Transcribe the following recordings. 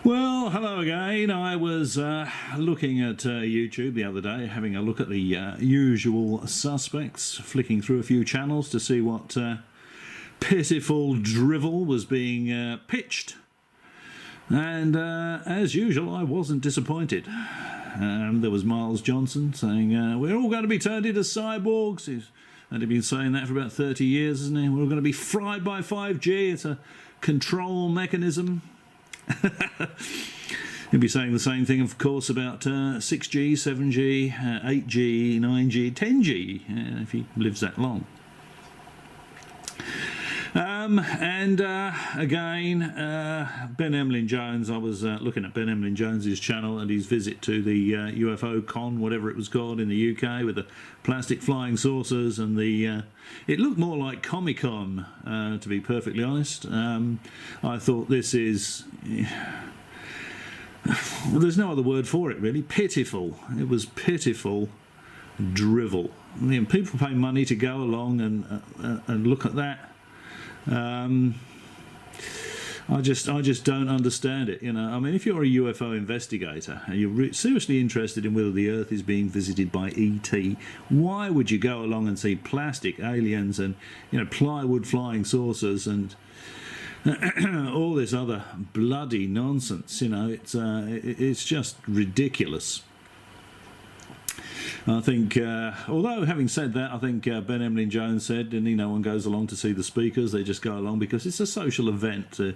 Well, hello again. I was looking at YouTube the other day, having a look at the usual suspects, flicking through a few channels to see what pitiful drivel was being pitched. And as usual, I wasn't disappointed. There was Miles Johnson saying, we're all going to be turned into cyborgs. And he'd been saying that for about 30 years, hasn't he? We're all going to be fried by 5G. It's a control mechanism. He'll be saying the same thing, of course, about 6G, 7G, 8G, 9G, 10G, if he lives that long. Again, Ben Emlyn-Jones, I was looking at Ben Emlyn-Jones's channel and his visit to the UFO con, whatever it was called, in the UK, with the plastic flying saucers and the... it looked more like Comic-Con, to be perfectly honest. I thought this is... well, there's no other word for it, really. Pitiful. It was pitiful drivel. I mean, people pay money to go along and look at that. I just don't understand it, you know. I mean, if you're a UFO investigator and you're seriously interested in whether the Earth is being visited by ET, why would you go along and see plastic aliens and, you know, plywood flying saucers and all this other bloody nonsense? You know, it's just ridiculous. I think, although having said that, I think Ben Emlyn-Jones said, and no one goes along to see the speakers; they just go along because it's a social event to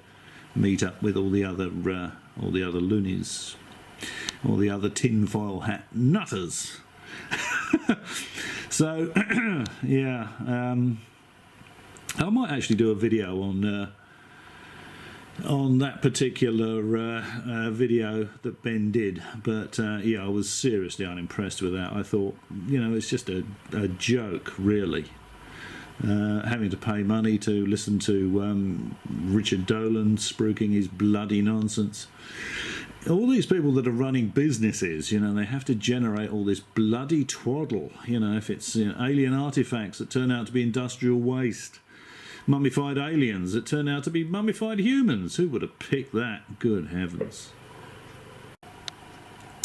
meet up with all the other loonies, all the other tinfoil hat nutters. So, yeah, I might actually do a video on that particular video that Ben did, but yeah, I was seriously unimpressed with that. I thought, you know, it's just a joke, really. Having to pay money to listen to Richard Dolan spruiking his bloody nonsense. All these people that are running businesses, you know, they have to generate all this bloody twaddle. You know, if it's, you know, alien artifacts that turn out to be industrial waste. Mummified aliens that turn out to be mummified humans. Who would have picked that? Good heavens.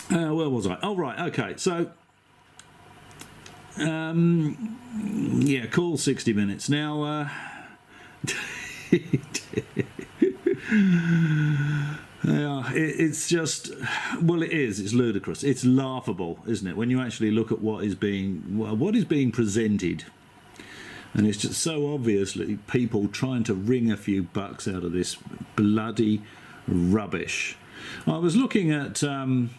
Where was I? Oh, right, okay. So, yeah, call 60 Minutes. Now, yeah, it's just, well, it is. It's ludicrous. It's laughable, isn't it? When you actually look at what is being presented. And it's just so obviously people trying to wring a few bucks out of this bloody rubbish. I was looking at Linda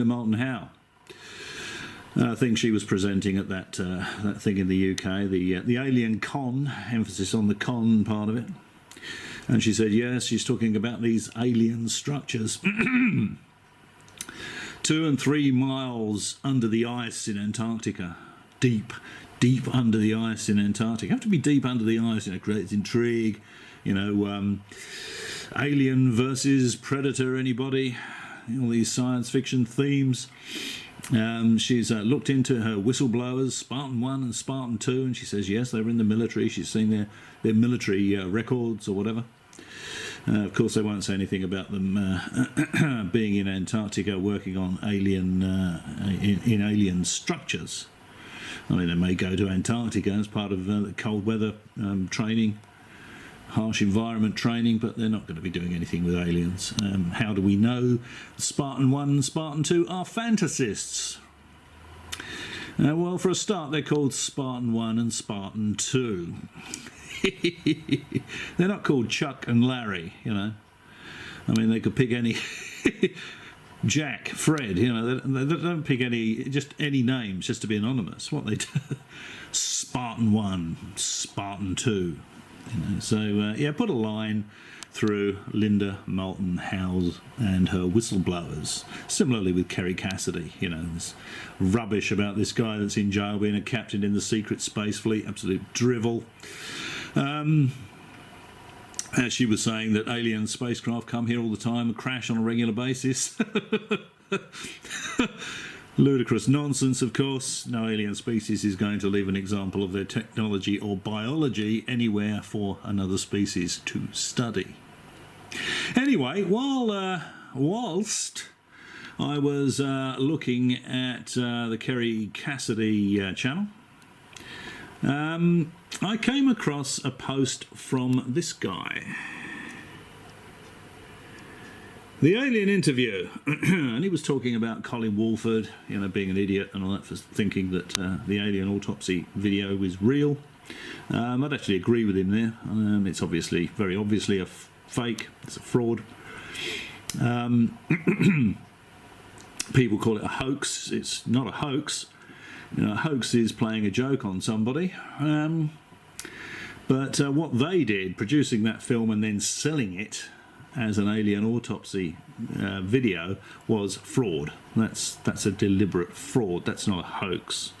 Moulton Howe. I think she was presenting at that thing in the UK, the Alien Con, emphasis on the con part of it. And she said, yes, she's talking about these alien structures. 2 and 3 miles under the ice in Antarctica. Deep under the ice in Antarctica. You have to be deep under the ice, you know, creates intrigue. You know, alien versus predator, anybody? All these science fiction themes. She's looked into her whistleblowers, Spartan 1 and Spartan 2, and she says, yes, they were in the military. She's seen their military records or whatever. Of course, they won't say anything about them being in Antarctica working on alien in alien structures. I mean, they may go to Antarctica as part of the cold weather training, harsh environment training, but they're not going to be doing anything with aliens. How do we know Spartan 1 and Spartan 2 are fantasists? Well, for a start, they're called Spartan 1 and Spartan 2. They're not called Chuck and Larry, you know. I mean, they could pick any Jack, Fred, you know. They don't pick just any names just to be anonymous. What they do, Spartan 1, Spartan 2, you know. So yeah, put a line through Linda Moulton Howe and her whistleblowers. Similarly with Kerry Cassidy, you know, this rubbish about this guy that's in jail being a captain in the secret space fleet, absolute drivel. She was saying that alien spacecraft come here all the time and crash on a regular basis. Ludicrous nonsense, of course. No alien species is going to leave an example of their technology or biology anywhere for another species to study. Anyway, whilst I was looking at the Kerry Cassidy channel, I came across a post from this guy. The alien interview, and he was talking about Colin Wolford, you know, being an idiot and all that, for thinking that the alien autopsy video was real. I'd actually agree with him there. It's obviously, very obviously, a fake. It's a fraud. People call it a hoax. It's not a hoax. You know, a hoax is playing a joke on somebody. But what they did, producing that film and then selling it as an alien autopsy video, was fraud. That's a deliberate fraud. That's not a hoax.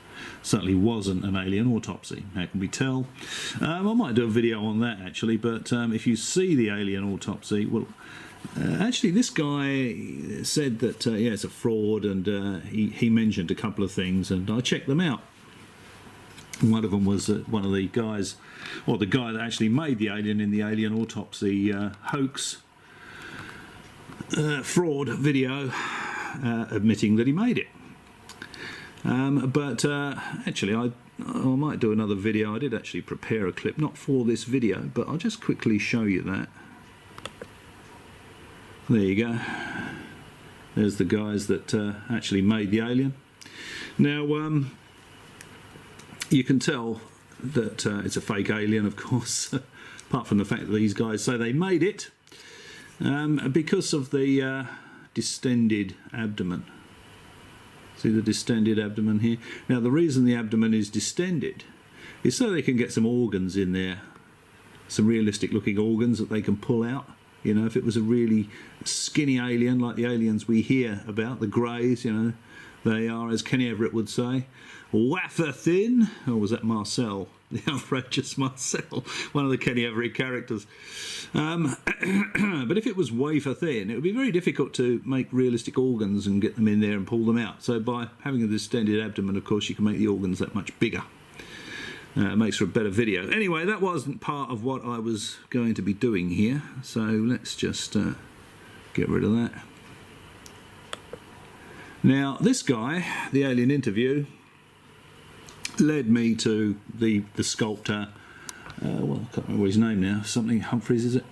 Certainly wasn't an alien autopsy. How can we tell? I might do a video on that actually, but if you see the alien autopsy, well, actually this guy said that yeah, it's a fraud, and he mentioned a couple of things, and I checked them out. One of them was one of the guys, or the guy that actually made the alien in the alien autopsy hoax fraud video, admitting that he made it. But actually I might do another video. I did actually prepare a clip, not for this video, but I'll just quickly show you that. There you go. There's the guys that actually made the alien. Now you can tell that it's a fake alien, of course, apart from the fact that these guys say they made it, because of the distended abdomen. See the distended abdomen here? Now the reason the abdomen is distended is so they can get some organs in there, some realistic looking organs that they can pull out. You know, if it was a really skinny alien like the aliens we hear about, the greys, you know, they are, as Kenny Everett would say, wafer thin. Or was that Marcel? The outrageous Marcel, one of the Kenny Everett characters. But if it was wafer thin, it would be very difficult to make realistic organs and get them in there and pull them out. So by having a distended abdomen, of course, you can make the organs that much bigger. It makes for a better video. Anyway, that wasn't part of what I was going to be doing here, so let's just get rid of that. Now, this guy, the alien interview, led me to the sculptor, well, I can't remember his name now, something Humphreys, is it?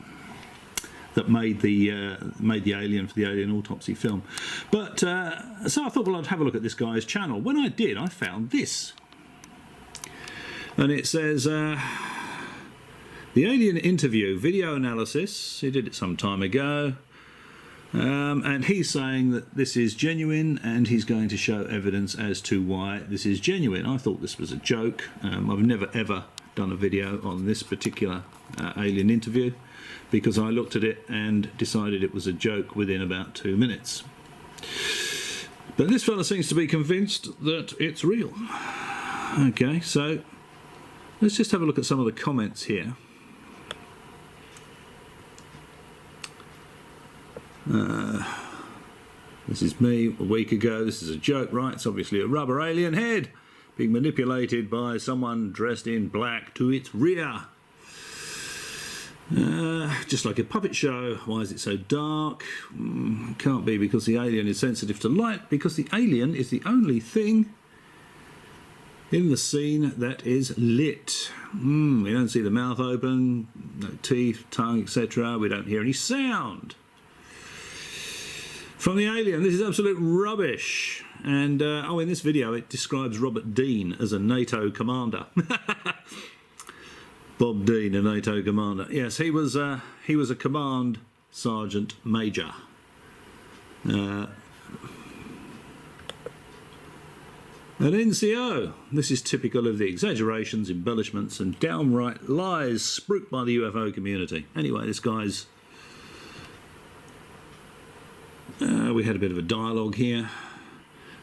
That made the alien for the alien autopsy film. But so I thought, well, I'd have a look at this guy's channel. When I did, I found this. And it says, the alien interview video analysis, he did it some time ago, and he's saying that this is genuine, and he's going to show evidence as to why this is genuine. I thought this was a joke. I've never ever done a video on this particular alien interview, because I looked at it and decided it was a joke within about 2 minutes. But this fella seems to be convinced that it's real. Okay, so let's just have a look at some of the comments here. This is me a week ago. This is a joke, right? It's obviously a rubber alien head being manipulated by someone dressed in black to its rear. Just like a puppet show. Why is it so dark? Can't be because the alien is sensitive to light, because the alien is the only thing in the scene that is lit. We don't see the mouth open, no teeth, tongue, etc. We don't hear any sound from the alien. This is absolute rubbish. And oh, in this video it describes Robert Dean as a NATO commander. Bob Dean, a NATO commander. Yes, he was a command sergeant major. An NCO. This is typical of the exaggerations, embellishments and downright lies spruiked by the UFO community. Anyway, this guy's... we had a bit of a dialogue here.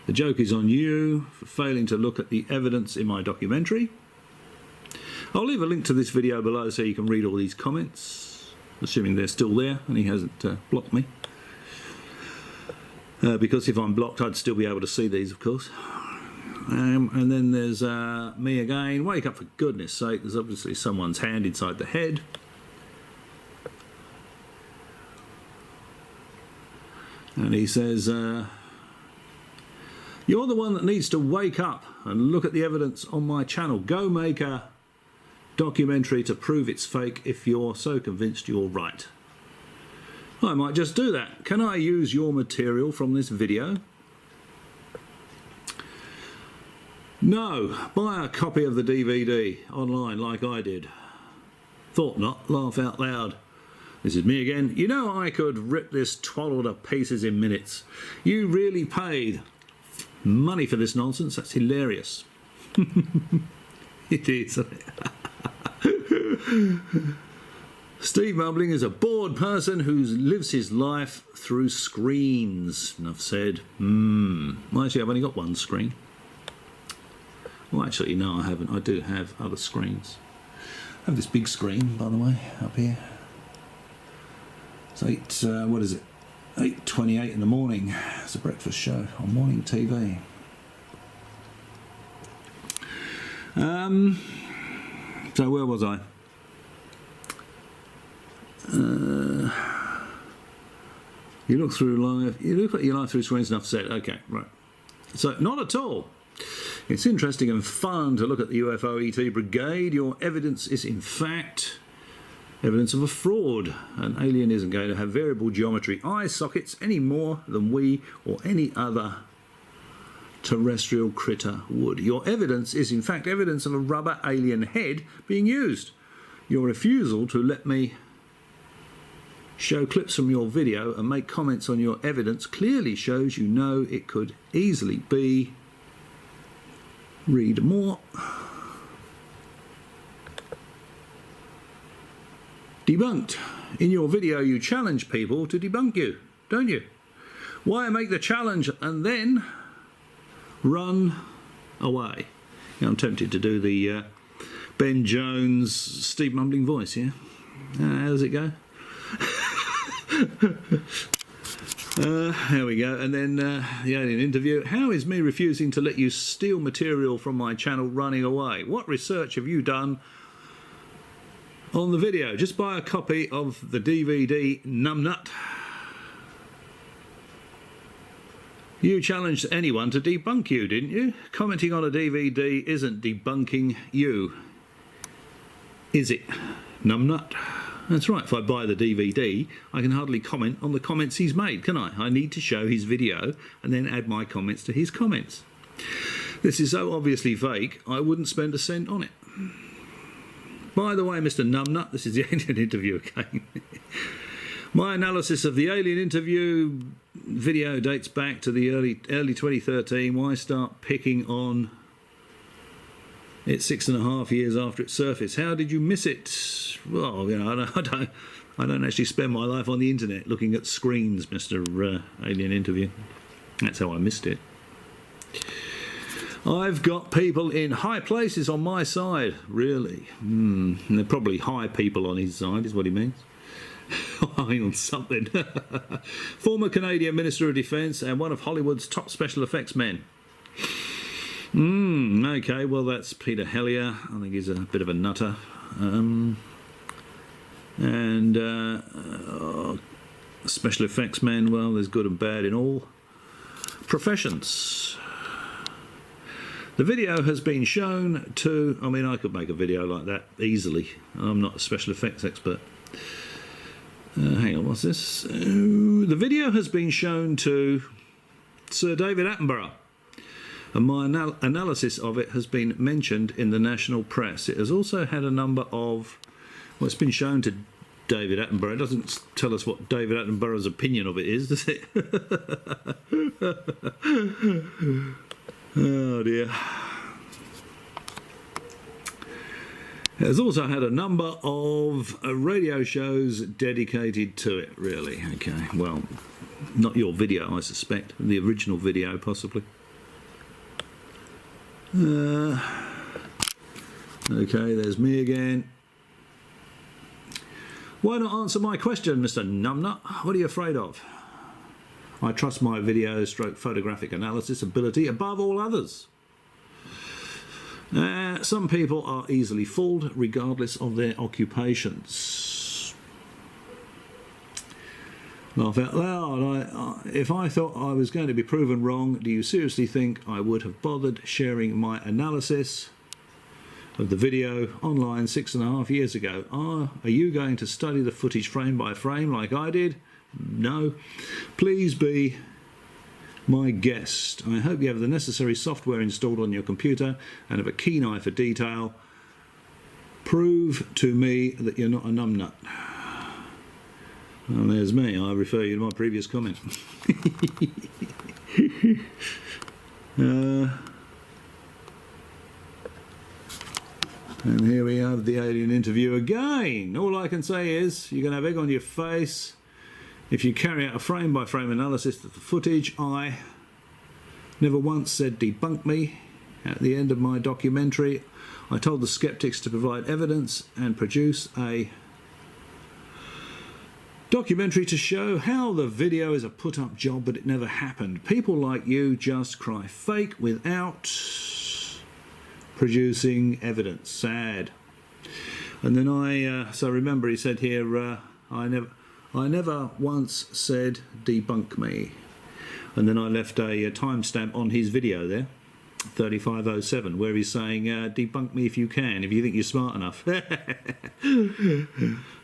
The joke is on you for failing to look at the evidence in my documentary. I'll leave a link to this video below so you can read all these comments, assuming they're still there and he hasn't blocked me. because if I'm blocked, I'd still be able to see these, of course. And then there's me again. Wake up, for goodness sake. There's obviously someone's hand inside the head. And he says, you're the one that needs to wake up and look at the evidence on my channel. Go make a documentary to prove it's fake if you're so convinced you're right. I might just do that. Can I use your material from this video? No. Buy a copy of the DVD online like I did. Thought not. Laugh out loud. This is me again. You know, I could rip this twaddle to pieces in minutes. You really paid money for this nonsense? That's hilarious. It is. Steve Mumbling is a bored person who lives his life through screens. Enough said. Well, actually, I've only got one screen. Well, actually, no, I haven't. I do have other screens. I have this big screen, by the way, up here. It's what is it? 8:28 in the morning. It's a breakfast show on morning TV. So where was I? You look through life. You look at your life through screens. Enough said. Okay, right. So not at all. It's interesting and fun to look at the UFO ET brigade. Your evidence is in fact evidence of a fraud. An alien isn't going to have variable geometry eye sockets any more than we or any other terrestrial critter would. Your evidence is in fact evidence of a rubber alien head being used. Your refusal to let me show clips from your video and make comments on your evidence clearly shows you know it could easily be. Read more. Debunked. In your video you challenge people to debunk you, don't you? Why make the challenge and then run away? Yeah, I'm tempted to do the Ben Jones, Steve Mumbling voice, yeah? How does it go? There we go. And then the alien interview. How is me refusing to let you steal material from my channel running away? What research have you done on the video? Just buy a copy of the DVD, Numbnut. You challenged anyone to debunk you, didn't you? Commenting on a DVD isn't debunking you, is it, Numbnut? That's right, if I buy the DVD, I can hardly comment on the comments he's made, can I? I need to show his video and then add my comments to his comments. This is so obviously fake, I wouldn't spend a cent on it. By the way, Mr. Numbnut, this is the alien interview again. My analysis of the alien interview video dates back to the early 2013. Why start picking on it 6.5 years after it surfaced? How did you miss it? Well, you know, I don't actually spend my life on the internet looking at screens, Mr. Alien Interview. That's how I missed it. I've got people in high places on my side, really. And they're probably high people on his side, is what he means. Hang on something. Former Canadian Minister of Defence and one of Hollywood's top special effects men. Okay, well that's Peter Hellier. I think he's a bit of a nutter. Special effects men, well, there's good and bad in all professions. The video has been shown to... I mean, I could make a video like that easily. I'm not a special effects expert. Hang on, what's this? The video has been shown to Sir David Attenborough, and my analysis of it has been mentioned in the national press. It has also had a number of... Well, it's been shown to David Attenborough. It doesn't tell us what David Attenborough's opinion of it is, does it? Oh dear. It has also had a number of radio shows dedicated to it, really. Okay, well, not your video, I suspect. The original video, possibly. Okay, there's me again. Why not answer my question, Mr. Numbnut? What are you afraid of? I trust my video stroke photographic analysis ability above all others. Some people are easily fooled regardless of their occupations. Laugh out loud. If I thought I was going to be proven wrong, do you seriously think I would have bothered sharing my analysis of the video online 6.5 years ago? Are you going to study the footage frame by frame like I did? No. Please be my guest. I hope you have the necessary software installed on your computer and have a keen eye for detail. Prove to me that you're not a numbnut. Well, there's me. I refer you to my previous comment. And here we have the alien interview again. All I can say is you're going to have egg on your face if you carry out a frame-by-frame analysis of the footage. I never once said debunk me. At the end of my documentary, I told the skeptics to provide evidence and produce a documentary to show how the video is a put-up job, but it never happened. People like you just cry fake without producing evidence. Sad. And then so remember he said here, I never once said debunk me. And then I left a timestamp on his video there, 3507, where he's saying debunk me if you can, if you think you're smart enough.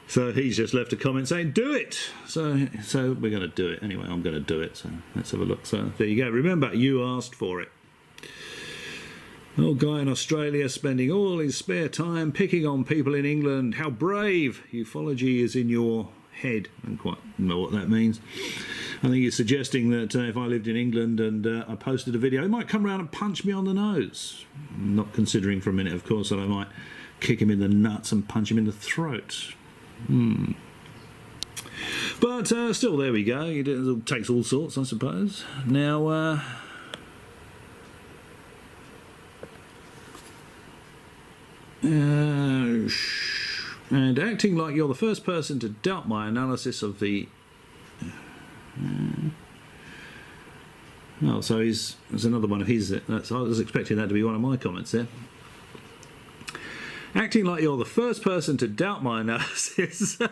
So he's just left a comment saying do it. So we're going to do it anyway. I'm going to do it. So let's have a look. So there you go. Remember, you asked for it. Old guy in Australia spending all his spare time picking on people in England. How brave. Ufology is in your head. I don't quite know what that means. I think he's suggesting that if I lived in England and I posted a video, he might come around and punch me on the nose. Not considering for a minute, of course, that I might kick him in the nuts and punch him in the throat. But still, there we go. It takes all sorts, I suppose. Now, and acting like you're the first person to doubt my analysis of the... oh, so there's another one of his. I was expecting that to be one of my comments there. Acting like you're the first person to doubt my analysis. I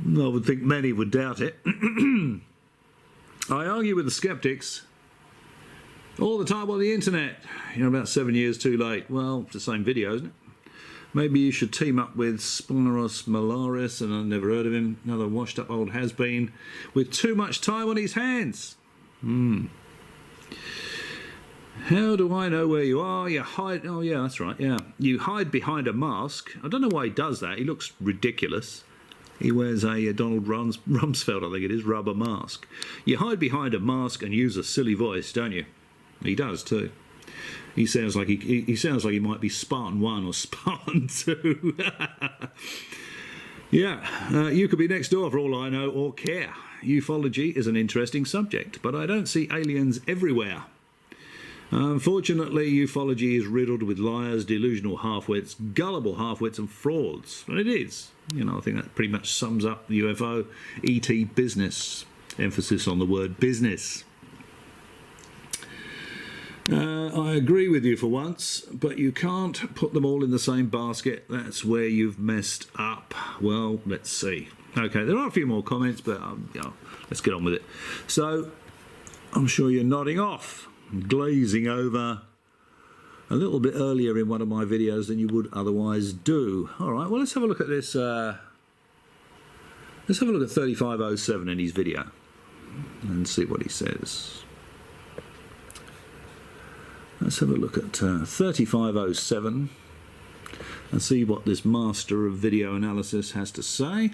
would think many would doubt it. I argue with the skeptics all the time on the internet. About 7 years too late. Well, it's the same video, isn't it? Maybe you should team up with Spinos Malaris, and I've never heard of him, another washed up old has-been with too much time on his hands. How do I know where you are? You hide... oh yeah, that's right, yeah. You hide behind a mask. I don't know why he does that. He looks ridiculous. He wears a Donald Rumsfeld, I think it is, rubber mask. You hide behind a mask and use a silly voice, don't you? He does too. He sounds like he sounds like he might be Spartan 1 or Spartan 2. Yeah, you could be next door for all I know or care. Ufology is an interesting subject, but I don't see aliens everywhere. Unfortunately, ufology is riddled with liars, delusional half-wits, gullible half-wits and frauds. And it is. I think that pretty much sums up the UFO ET business. Emphasis on the word business. I agree with you for once, but you can't put them all in the same basket. That's where you've messed up. Well, let's see. Okay, there are a few more comments, but let's get on with it. So, I'm sure you're nodding off, glazing over a little bit earlier in one of my videos than you would otherwise do. All right, well, let's have a look at this. Let's have a look at 3507 in his video and see what he says. Let's have a look at 3507 and see what this master of video analysis has to say.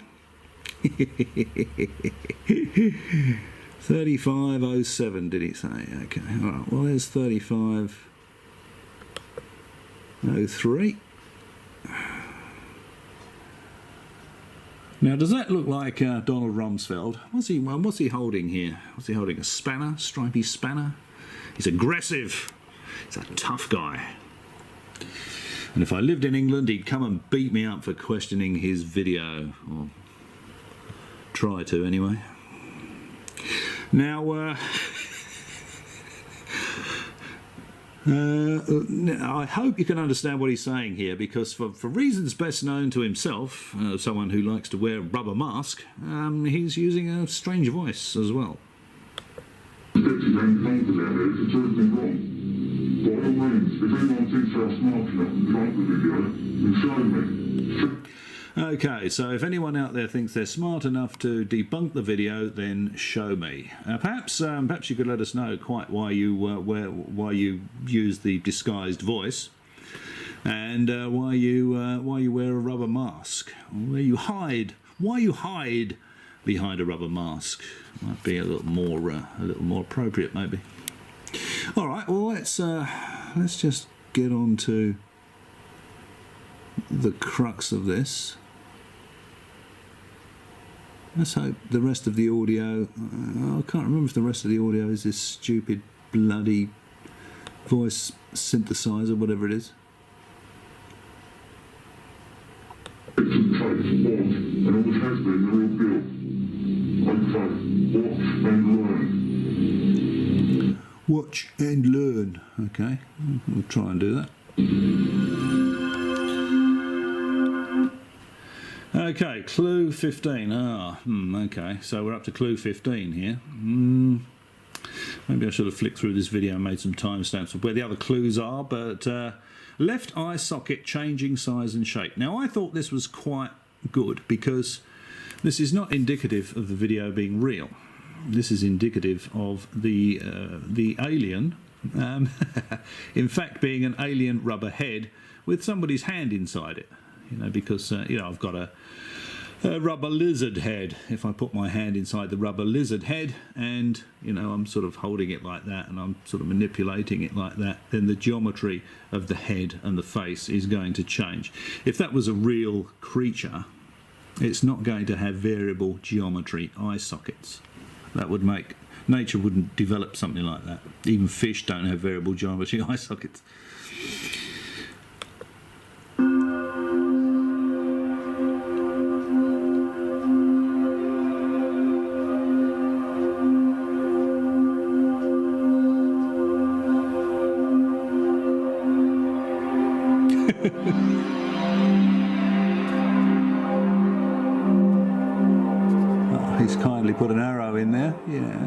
3507, did he say? Okay, all right, well, there's 3503. Now, does that look like Donald Rumsfeld? What's he holding here? What's he holding? A spanner? Stripy spanner? He's aggressive. He's a tough guy. And if I lived in England, he'd come and beat me up for questioning his video. Or try to, anyway. Now, I hope you can understand what he's saying here, because for reasons best known to himself, someone who likes to wear a rubber mask, he's using a strange voice as well. By all means, if anyone thinks they're smart enough to debunk the video, then show me. Okay, so if anyone out there thinks they're smart enough to debunk the video, then show me. Perhaps you could let us know quite why you use the disguised voice, and why you wear a rubber mask, why you hide behind a rubber mask. Might be a little more appropriate, maybe. All right, well let's just get on to the crux of this. Let's hope the rest of the audio, I can't remember if the rest of the audio is this stupid bloody voice synthesizer, whatever it is. And always has been the real deal. Watch and learn. Okay, we'll try and do that. Okay, clue 15. Okay, so we're up to clue 15 here. Maybe I should have flicked through this video and made some timestamps of where the other clues are, but left eye socket changing size and shape. Now, I thought this was quite good because this is not indicative of the video being real. This is indicative of the alien, in fact, being an alien rubber head with somebody's hand inside it. You know, because I've got a rubber lizard head. If I put my hand inside the rubber lizard head, and I'm sort of holding it like that, and I'm sort of manipulating it like that, then the geometry of the head and the face is going to change. If that was a real creature, it's not going to have variable geometry eye sockets. That would make nature wouldn't develop something like that. Even fish don't have variable geometry eye sockets. He's kindly put an arrow in there. Yeah.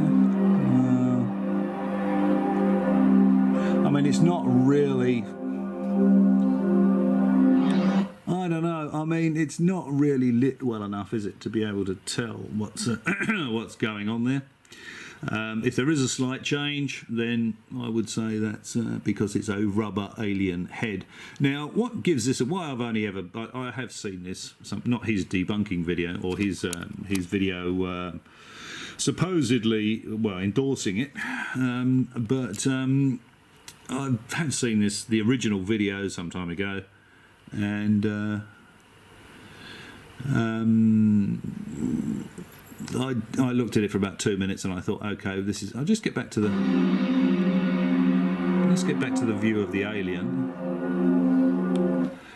I mean, it's not really. I don't know. I mean, it's not really lit well enough, is it, to be able to tell what's what's going on there. If there is a slight change, then I would say that's because it's a rubber alien head. Now, what gives this? Why I have seen this, not his debunking video or his video supposedly endorsing it, but I have seen the original video some time ago, and I looked at it for about 2 minutes and I thought, okay, I'll just get back to let's get back to the view of the alien.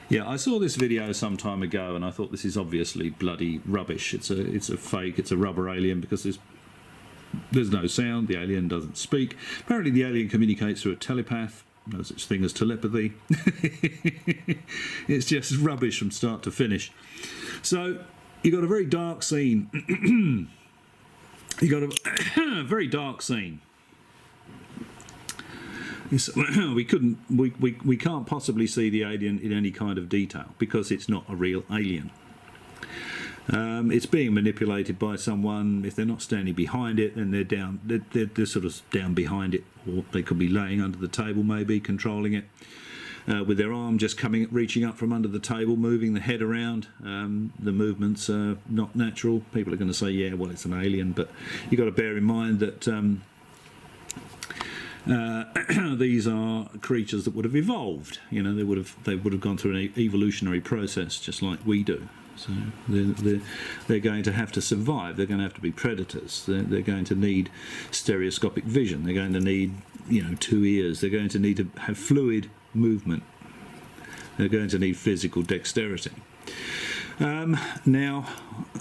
Yeah, I saw this video some time ago and I thought, this is obviously bloody rubbish. It's a fake, it's a rubber alien, because there's no sound, the alien doesn't speak. Apparently the alien communicates through a telepath. No such thing as telepathy. It's just rubbish from start to finish. So you got a very dark scene. You got a very dark scene. We can't possibly see the alien in any kind of detail because it's not a real alien. It's being manipulated by someone. If they're not standing behind it, then they're sort of down behind it, or they could be laying under the table, maybe controlling it with their arm just reaching up from under the table, moving the head around. The movements are not natural. People are going to say, yeah, well, it's an alien, but you've got to bear in mind that these are creatures that would have evolved. They would have gone through an evolutionary process just like we do. So they're going to have to survive. They're going to have to be predators. They're going to need stereoscopic vision. They're going to need 2 ears. They're going to need to have fluid movement. They're going to need physical dexterity. Now,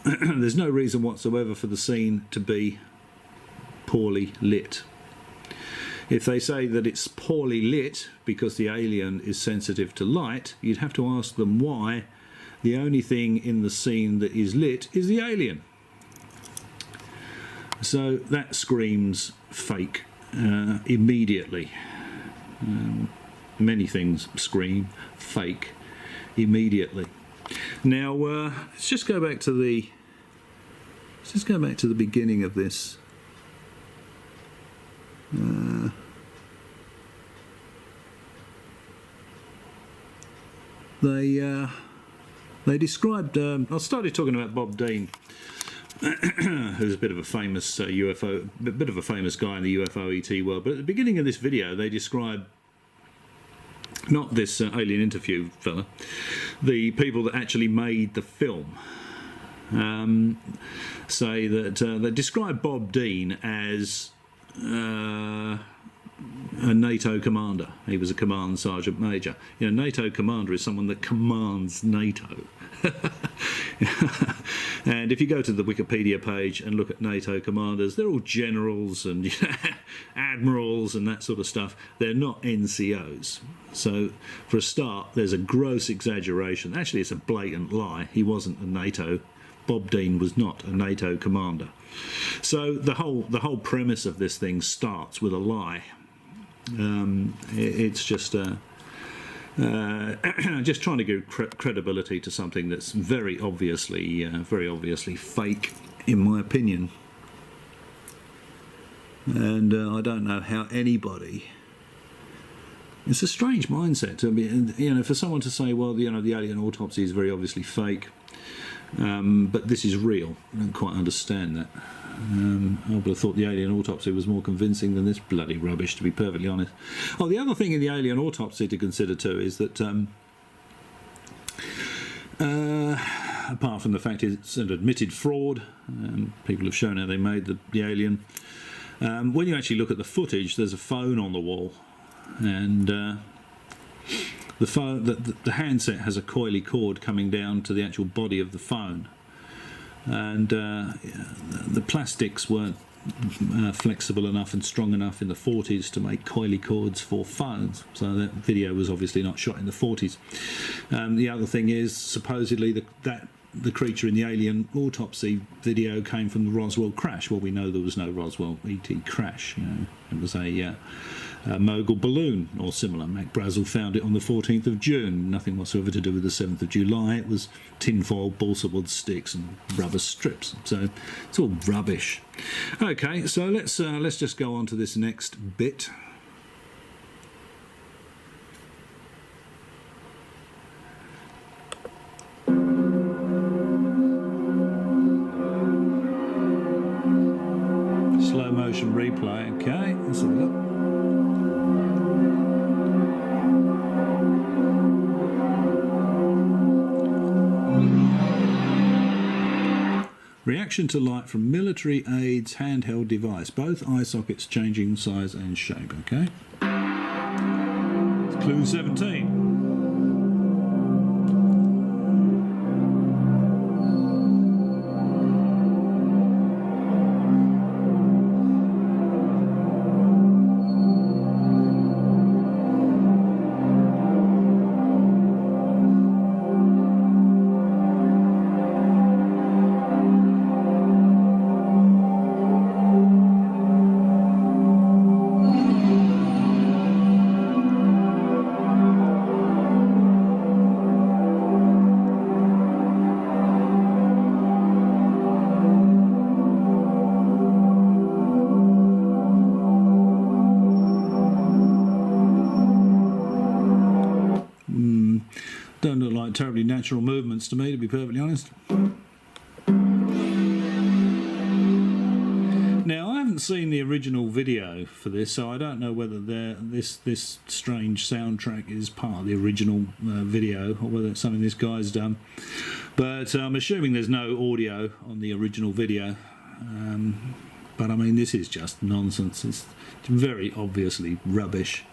there's no reason whatsoever for the scene to be poorly lit. If they say that it's poorly lit because the alien is sensitive to light, you'd have to ask them why the only thing in the scene that is lit is the alien. So that screams fake immediately. Many things scream fake immediately. Now let's just go back to the beginning of this. They described. I started talking about Bob Dean, who's a bit of a famous UFO, a bit of a famous guy in the UFO ET world. But at the beginning of this video, they describe not this alien interview fella, the people that actually made the film. Say that they describe Bob Dean as a NATO commander. He was a command sergeant major. You know, NATO commander is someone that commands NATO. And if you go to the Wikipedia page and look at NATO commanders, they're all generals and admirals and that sort of stuff. They're not NCOs. So for a start, there's a gross exaggeration. Actually, it's a blatant lie. He wasn't a NATO. Bob Dean was not a NATO commander. So the whole premise of this thing starts with a lie. It's just just trying to give credibility to something that's very obviously fake, in my opinion. And I don't know how anybody. It's a strange mindset to be, you know, for someone to say, well, you know, the alien autopsy is very obviously fake. But this is real. I don't quite understand that. I would have thought the alien autopsy was more convincing than this bloody rubbish, to be perfectly honest. Oh, the other thing in the alien autopsy to consider too is that, apart from the fact it's an admitted fraud, people have shown how they made the alien. When you actually look at the footage, there's a phone on the wall, and the phone, the handset has a coily cord coming down to the actual body of the phone, and the plastics weren't flexible enough and strong enough in the 40s to make coily cords for phones, so that video was obviously not shot in the 40s. The other thing is, supposedly the creature in the alien autopsy video came from the Roswell crash. Well, we know there was no Roswell ET crash. You know, it was a mogul balloon or similar. Mac Brazel found it on the 14th of June. Nothing whatsoever to do with the 7th of July. It was tinfoil, balsa wood sticks and rubber strips. So it's all rubbish. Okay, so let's just go on to this next bit. Slow motion replay. Okay, let's have a look. Reaction to light from military aids handheld device. Both eye sockets changing size and shape. Okay. It's clue 17. Don't look like terribly natural movements to me, to be perfectly honest. Now, I haven't seen the original video for this, so I don't know whether this strange soundtrack is part of the original video or whether it's something this guy's done. But I'm assuming there's no audio on the original video. But I mean, this is just nonsense. It's very obviously rubbish.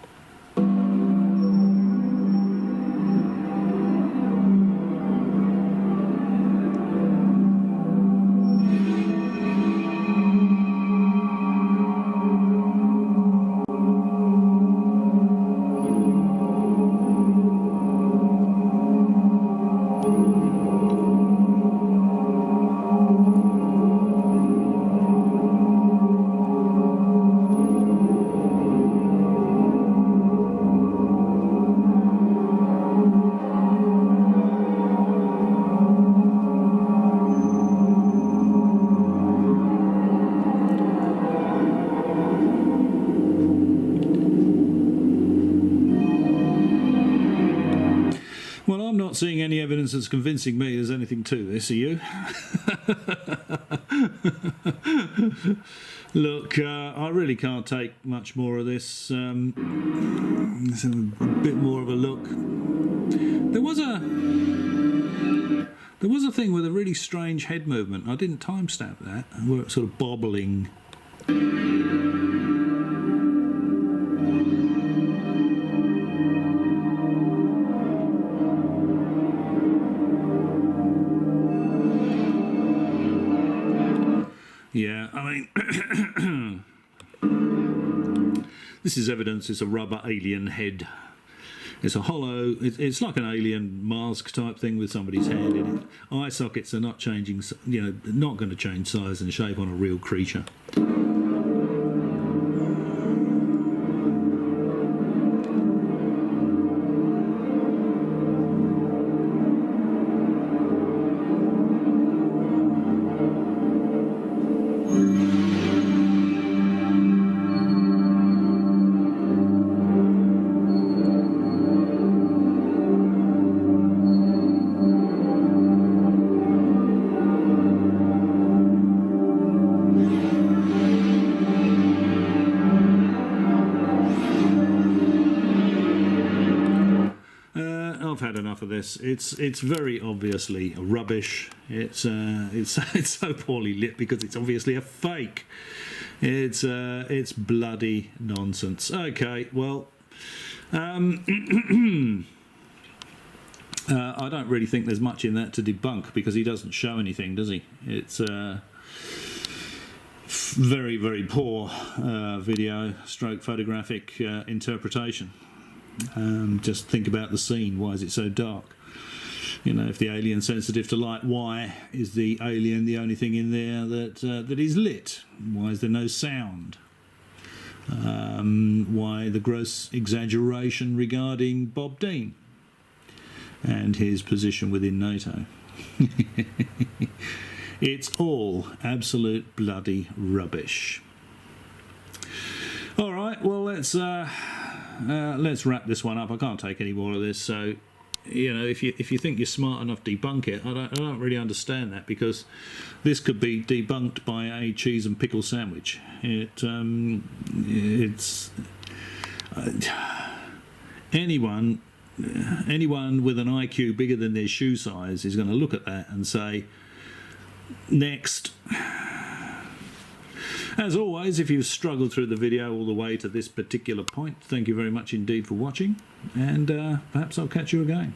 that's convincing me there's anything to this, are you? Look, I really can't take much more of this. Let's have a bit more of a look. There was a thing with a really strange head movement. I didn't timestamp that, where it's sort of bobbling. Yeah, I mean, this is evidence it's a rubber alien head. It's a hollow, it's like an alien mask type thing with somebody's hand in it. Eye sockets are not changing, not going to change size and shape on a real creature. I've had enough of this. It's very obviously rubbish. It's so poorly lit because it's obviously a fake. It's bloody nonsense. Okay, well, I don't really think there's much in that to debunk because he doesn't show anything, does he? It's very, very poor video stroke photographic interpretation. Just think about the scene. Why is it so dark? If the alien's sensitive to light, why is the alien the only thing in there that is lit? Why is there no sound? Why the gross exaggeration regarding Bob Dean and his position within NATO? It's all absolute bloody rubbish. All right, well, let's wrap this one up. I can't take any more of this. So, if you think you're smart enough to debunk it, I don't really understand that, because this could be debunked by a cheese and pickle sandwich. It's anyone with an IQ bigger than their shoe size is going to look at that and say, next. As always, if you've struggled through the video all the way to this particular point, thank you very much indeed for watching, and perhaps I'll catch you again.